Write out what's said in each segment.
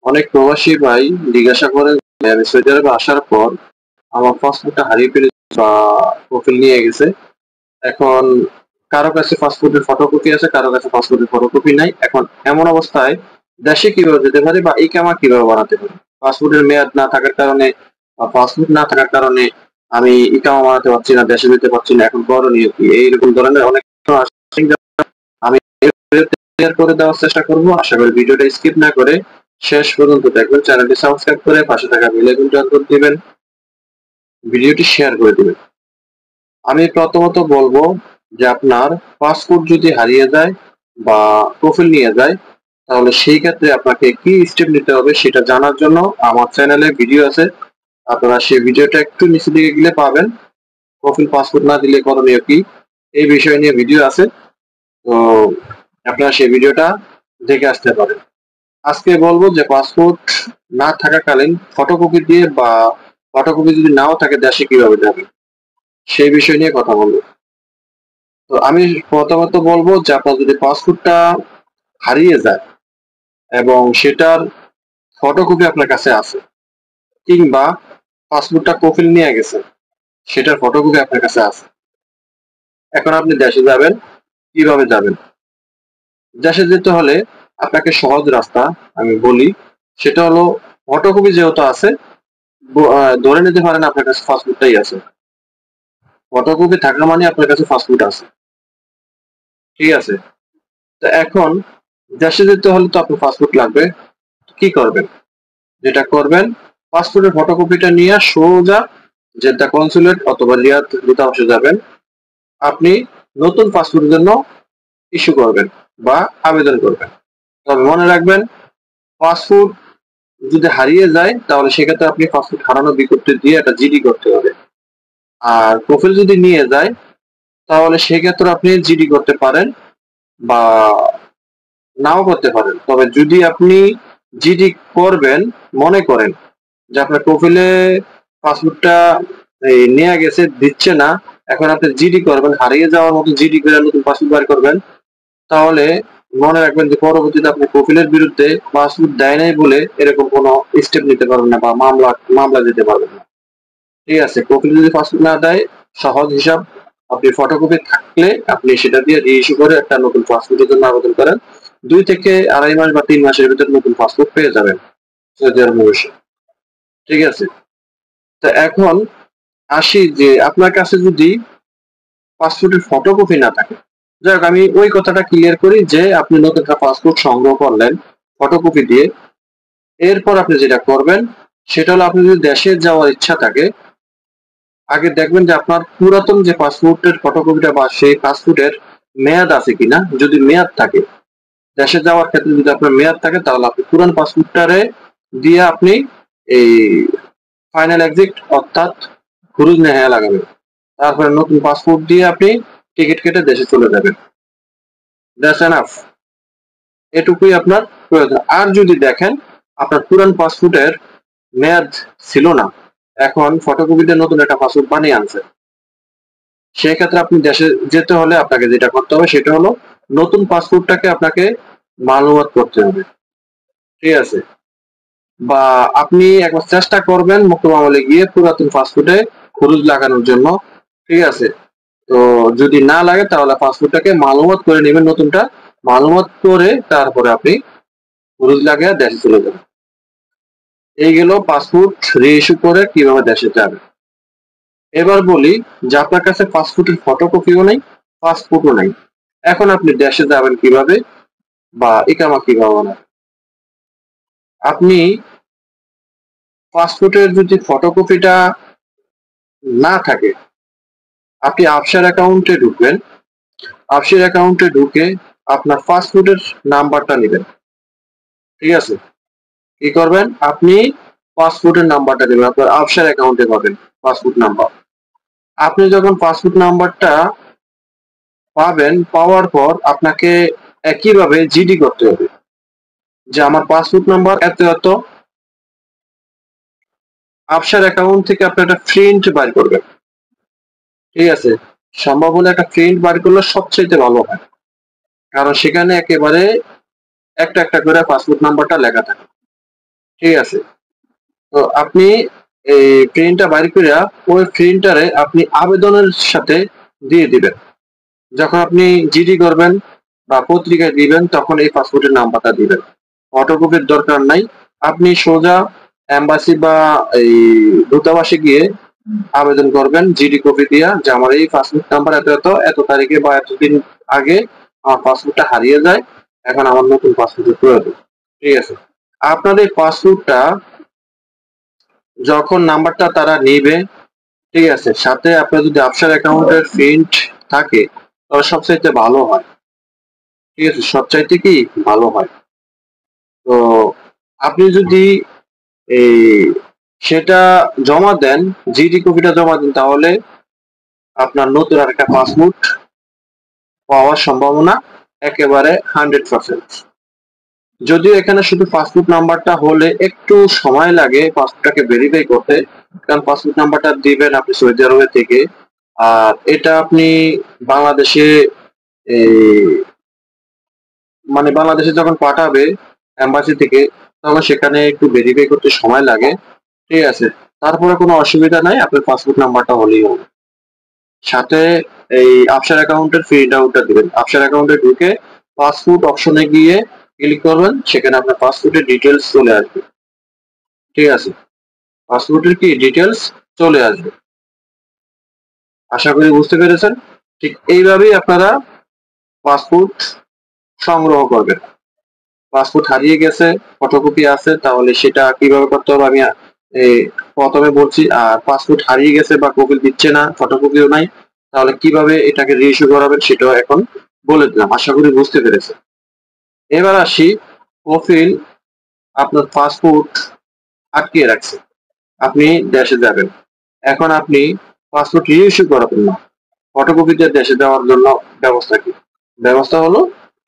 অনেক প্রবাসী ভাই জিজ্ঞাসা করেন যে আমি সৌদি আরবে আসার পর আমার পাসপোর্টটা হারিয়ে ফেলেছে বা কফিল নিয়ে গেছে। এখন কারো কাছে পাসপোর্টের ফটোকপি আছে, কারো কাছে পাসপোর্টের ফটোকপি নাই। এখন এমন অবস্থায় দেশে কিভাবে যেতে পারি বা ইকামা কিভাবে বানাতে পারি? পাসপোর্টের মেয়াদ না থাকার কারণে বা পাসপোর্ট না থাকার কারণে আমি ইকামা বানাতে পারছি না, দেশে যেতে পারছি না। এখন করণীয় কি? এইরকম ধরনের অনেক প্রশ্ন আসছে, আমি ক্লিয়ার করে দেওয়ার চেষ্টা করব। আশা করি ভিডিওটা স্কিপ না করে শেষ পর্যন্ত দেখবেন। চ্যানেলটি সাবস্ক্রাইব করে পাশে থাকা বেল আইকনটি অন করে দিবেন, ভিডিওটি শেয়ার করে দিবেন। আমি প্রথমত বলবো যে আপনার পাসপোর্ট যদি হারিয়ে যায় বা কফিল নিয়ে যায়, তাহলে সেই ক্ষেত্রে আপনাকে কি স্টেপ নিতে হবে সেটা জানার জন্য আমার চ্যানেলে ভিডিও আছে। আপনারা সেই ভিডিওটা একটু নিচে দিকে গেলে পাবেন। কফিল পাসপোর্ট না দিলে করণীয় কি, এই বিষয় নিয়ে ভিডিও আছে। তো আপনারা সেই ভিডিওটা দেখে আসতে পারেন। আজকে বলবো যে পাসপোর্ট না থাকাকালীন ফটোকপি দিয়ে বা ফটোকপি যদি নাও থাকে দেশে কিভাবে যাবে সেই বিষয় নিয়ে কথা বলবো। তো আমি প্রথমত বলবো যে আপনার যদি পাসপোর্টটা হারিয়ে যায় এবং সেটার ফটোকপি আপনার কাছে আছে, কিংবা পাসপোর্টটা কফিল নিয়ে গেছে সেটার ফটোকপি আপনার কাছে আছে, এখন আপনি দেশে যাবেন, কিভাবে যাবেন? দেশে যেতে হলে আপনাকে সহজ রাস্তা আমি বলি, সেটা হলো ফটোকপি যেহেতু আছে, ধরে নিতে পারেন আপনার কাছে পাসপোর্টটাই আছে। ফটোকপি থাকা মানে আপনার কাছে পাসপোর্ট আছে, ঠিক আছে? তো এখন দেশে যেতে হলে তো আপনার পাসপোর্ট লাগবে। কি করবেন? যেটা করবেন, পাসপোর্টের ফটোকপিটা নিয়ে সোজা জেদ্দা কনসুলেট অথবা রিয়াদ দূতাবাসে যাবেন। আপনি নতুন পাসপোর্টের জন্য ইস্যু করবেন বা আবেদন করবেন। তবে মনে রাখবেন, পাসপোর্ট যদি হারিয়ে যায় তাহলে সেক্ষেত্রে আপনি পাসপোর্ট হারানোর বিজ্ঞপ্তি দিয়ে একটা জিডি করতে হবে। আর প্রোফাইল যদি নিয়ে যায় তাহলে সেক্ষেত্রে আপনি জিডি করতে পারেন বা নাও করতে পারেন। তবে যদি আপনি জিডি করবেন, মনে করেন যে আপনার প্রোফাইলে পাসপোর্টটা নেওয়া গেছে, দিচ্ছে না, এখন আপনি জিডি করবেন, হারিয়ে যাওয়ার মতো জিডি করে নতুন পাসপোর্ট বার করবেন, তাহলে মনে রাখবেন যে পরবর্তীতে আপনি প্রোফাইলের বিরুদ্ধে পাসপোর্ট দেয় নাই বলে এরকম কোনো স্টেপ নিতে পারবেন না বা মামলা দিতে পারবেন না। ঠিক আছে? প্রোফাইল যদি পাসপোর্ট না দেয়, সহজ হিসাব, আপনি ফটোকপি থাকলে আপনি সেটা দিয়ে রিইস্যু করে একটা নতুন পাসপোর্টের জন্য আবেদন করেন। 2 থেকে 2.5 মাস বা 3 মাসের ভিতরে নতুন পাসপোর্ট পেয়ে যাবেন সৌদি আরব বসে। ঠিক আছে? তো এখন আসি যে আপনার কাছে যদি পাসপোর্টের ফটোকপি না থাকে, যাই হোক আমি ওই কথাটা ক্লিয়ার করি যে আপনি নতুন একটা পাসপোর্ট সংগ্রহ করলেন ফটোকপি দিয়ে। এরপর আপনি যেটা করবেন সেটা হলো, আপনি যদি দেশে যাওয়ার ইচ্ছা থাকে, আগে দেখবেন যে আপনার পুরাতন যে পাসপোর্টের ফটোকপিটা বা সেই পাসপোর্টের মেয়াদ আছে কিনা। যদি মেয়াদ থাকে, দেশে যাওয়ার ক্ষেত্রে যদি আপনার মেয়াদ থাকে, তাহলে আপনি পুরান পাসপোর্টটারে দিয়ে আপনি এই ফাইনাল এক্সিট অর্থাৎ খুরুজ নেহায়া লাগাবেন। তারপরে নতুন পাসপোর্ট দিয়ে আপনি টিকিট কেটে দেশে চলে যাবেন। That's enough. এটুকুই আপনার প্রয়োজন। আর যদি দেখেন আপনার পুরান পাসপোর্টের মেয়াদ ছিল না, এখন ফটোকপিতে নতুন একটা পাসপোর্ট বানিয়ে আনছে, সেক্ষেত্রে আপনি দেশে যেতে হলে আপনাকে যেটা করতে হবে সেটা হলো নতুন পাসপোর্টটাকে আপনাকে মালুমাত করতে হবে। ঠিক আছে? বা আপনি একবার চেষ্টা করবেন মুক্তব আমলে গিয়ে পুরাতন পাসপোর্টে খরচ লাগানোর জন্য। ঠিক আছে? তো যদি না লাগে তাহলে পাসপোর্টটাকে মালুমাত করে নেবেন, নতুনটা মালুমাত করে তারপরে আপনি খরচ লাগিয়ে দেশে চলে যাবেন। এই গেল পাসপোর্ট রিইস্যু করে কিভাবে দেশে যাবে। এবার বলি যে আপনার কাছে পাসপোর্টের ফটোকপিও নেই, পাসপোর্টও নাই, এখন আপনি দেশে যাবেন কিভাবে বা ইকামা কিভাবে বানাবেন? আপনি পাসপোর্টের যদি ফটোকপিটা না থাকে, আপনি আফসার অ্যাকাউন্টে ঢুকবেন। আফসার অ্যাকাউন্টে ঢুকে আপনার পাসপোর্টের নাম্বারটা নেবেন। ঠিক আছে? কি করবেন? আপনি পাসপোর্টের নাম্বারটা দেবেন, আপনার আফসার অ্যাকাউন্টে পাবেন পাসপোর্ট নাম্বার। আপনি যখন পাসপোর্ট নাম্বারটা পাবেন, পাওয়ার পর আপনাকে একইভাবে জিডি করতে হবে যে আমার পাসপোর্ট নাম্বার এত এত। আফসার অ্যাকাউন্ট থেকে আপনি একটা প্রিন্ট বার করবেন। ঠিক আছে? সম্ভব হলে একটা প্রিন্ট বার করলে সবচেয়ে ভালো হয়, কারণ সেখানে একেবারে একটা একটা করে পাসপোর্ট নাম্বারটা লেখা থাকে। ঠিক আছে। তো আপনি এই প্রিন্টটা বাইর করে ওই প্রিন্টারে আপনি আবেদনের সাথে দিয়ে দিবেন। যখন আপনি জিডি করবেন বা পত্রিকায় দিবেন তখন এই পাসপোর্টের নাম্বারটা দিবেন। ফটোকপির দরকার নাই। আপনি সোজা এম্বাসি বা এই দূতাবাসে গিয়ে আবেদন করবেন জিডি কপি দিয়া যে আমার এই পাসপোর্ট নাম্বার এত এত এত তারিখে বা এতদিন আগে আমার পাসপোর্টটা হারিয়ে যায়, এখন আমার নতুন পাসপোর্টের প্রয়োজন। ঠিক আছে। আপনাদের পাসপোর্টটা যখন নাম্বারটা তারা নিবে, ঠিক আছে, সাথে আপনার যদি আফসার অ্যাকাউন্টের প্রিন্ট থাকে তাহলে সবচাইতে ভালো হয়। ঠিক আছে, সবচাইতে কি ভালো হয়। তো আপনি যদি এই সেটা জমা দেন, জিডি কপিটা জমা দেন, তাহলে আপনার নতুন আর একটা পাসপোর্ট পাওয়ার সম্ভাবনা একেবারে 100%। যদিও এখানে শুধু পাসপোর্ট নাম্বারটা হলে একটু সময় লাগে পাসপোর্টটাকে ভেরিফাই করতে, কারণ পাসপোর্ট নাম্বারটা দিবেন আপনি সৌদি আরবে থেকে, আর এটা আপনি বাংলাদেশে এই মানে বাংলাদেশে যখন পাঠাবে এম্বাসি থেকে তখন সেখানে একটু ভেরিফাই করতে সময় লাগে। ঠিক আছে, তারপরে কোনো অসুবিধা নাই, আপনার পাসপোর্ট নাম্বারটা হলেই হবে। সাথে এই আফসার অ্যাকাউন্টের প্রিন্ট আউটটা দিবেন। আফসার অ্যাকাউন্টে ঢুকে পাসপোর্ট অপশনে গিয়ে ক্লিক করবেন, সেখানে আপনার পাসপোর্টের ডিটেলস চলে আসবে। ঠিক আছে, পাসপোর্টের কি ডিটেলস চলে আসবে। আশা করি বুঝতে পেরেছেন। ঠিক এইভাবেই আপনারা পাসপোর্ট সংগ্রহ করবেন। পাসপোর্ট হারিয়ে গেছে, ফটোকপি আছে, তাহলে সেটা কিভাবে করতে হবে আমি প্রথমে বলছি। আর পাসপোর্ট হারিয়ে গেছে বা কপি দিচ্ছে না, ফটোকপিও নাই, তাহলে কিভাবে এটাকে রিইস্যু করাবেন সেটাও এখন বলে দিলাম। আশা করি বুঝতে পেরেছে। এবার আসি, কফিল আপনার পাসপোর্ট আটকিয়ে রাখছে, আপনি দেশে যাবেন, এখন আপনি পাসপোর্ট রিইস্যু করাবেন না, ফটোকপিতে দেশে যাওয়ার জন্য ব্যবস্থা কি? ব্যবস্থা হলো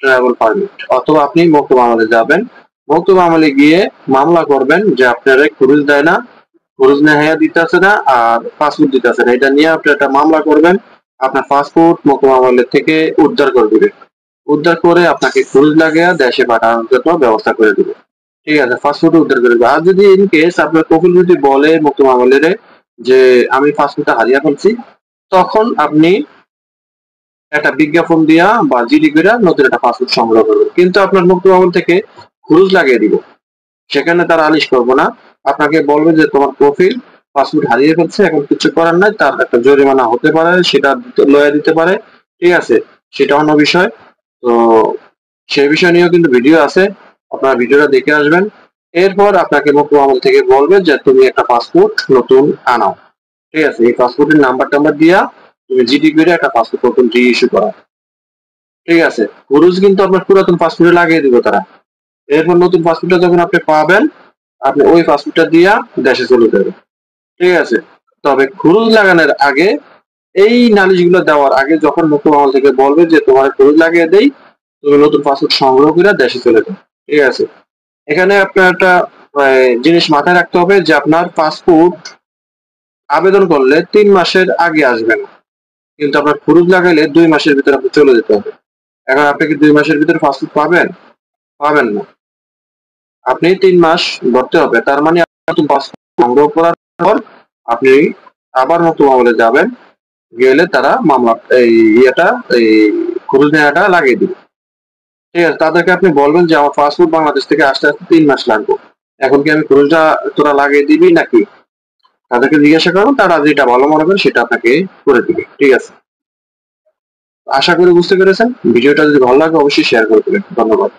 ট্রাভেল পারমিট, অথবা আপনি মক্তব আমলে যাবেন। মক্তব আমলে গিয়ে মামলা করবেন যে আপনারা খরচ দেয় না, খরচ নেহায়া দিতেছে না, আর পাসপোর্ট দিতেছে না, এটা নিয়ে আপনি একটা মামলা করবেন। আপনার পাসপোর্ট মক্তব আমলের থেকে উদ্ধার করে দিবে, উদ্ধার করে আপনাকে খরচ লাগিয়ে দেশে পাঠানোর জন্য ব্যবস্থা করে দিবে। ঠিক আছে, পাসপোর্ট উদ্ধার করে দিবে। আর যদি ইন কেস আপনার কপিল যদি বলে মক্তব আমলের যে আমি পাসপোর্টটা হারিয়ে ফেলছি, তখন আপনি একটা বিজ্ঞাপন দিয়া বা জিডি করে নতুন একটা পাসপোর্ট সংগ্রহ করবেন। কিন্তু আপনার মক্তব আমল থেকে খরচ লাগিয়ে দিব, সেখানে তারা আলিশ করবো না, আপনাকে বলবে যে তোমার প্রোফাইল পাসপোর্ট হারিয়ে ফেলছে, এখন কিছু করার নাই, তার একটা জরিমানা হতে পারে, সেটা লয়ে দিতে পারে। ঠিক আছে, সেটা অন্য বিষয়। তো সেই বিষয় নিয়েও কিন্তু ভিডিও আছে, আপনারা ভিডিওটা দেখে আসবেন। এরপর আপনাকে মক্তব আমল থেকে বলবে যে তুমি একটা পাসপোর্ট নতুন আনাও। ঠিক আছে, এই পাসপোর্টের নাম্বার টাম্বার দিয়া তুমি জিডি করে একটা পাসপোর্ট নতুন রিইস্যু করা। ঠিক আছে, খরচ কিন্তু আপনার পুরাতন পাসপোর্টে লাগিয়ে দিব তারা। এরপর নতুন পাসপোর্টটা যখন আপনি পাবেন, আপনি ওই পাসপোর্টটা দিয়া দেশে চলে যাবেন। ঠিক আছে, তবে খরচ লাগানোর আগে, এই নালিশগুলো দেওয়ার আগে, যখন মক্তব আমল থেকে বলবে যে তোমার খরচ লাগিয়ে দেই, তুমি নতুন পাসপোর্ট সংগ্রহ করে দেশে চলে যাও। ঠিক আছে, এখানে আপনার একটা জিনিস মাথায় রাখতে হবে যে আপনার পাসপোর্ট আবেদন করলে 3 মাসের আগে আসবে না, কিন্তু আপনার খরচ লাগাইলে 2 মাসের ভিতরে আপনি চলে যেতে হবে। এখন আপনি কি 2 মাসের ভিতরে পাসপোর্ট পাবেন? পাবেন না, আপনি 3 মাস ধরতে হবে। তার মানে নতুন পাসপোর্ট সংগ্রহ করার পর আপনি আবার নতুন আমলে যাবেন, গেলে তারা মামলা এই খরচ নেওয়াটা লাগিয়ে দিবে। ঠিক আছে, তাদেরকে আপনি বলবেন যে আমার পাসপোর্ট বাংলাদেশ থেকে আসতে আসতে 3 মাস লাগবে, এখন কি আমি খরচটা তোরা লাগিয়ে দিবি নাকি? তাদেরকে জিজ্ঞাসা করবেন, তারা যেটা ভালো মনে করেন সেটা আপনাকে করে দিবে। ঠিক আছে, আশা করি বুঝতে পেরেছেন। ভিডিওটা যদি ভালো লাগে অবশ্যই শেয়ার করে দেবেন। ধন্যবাদ।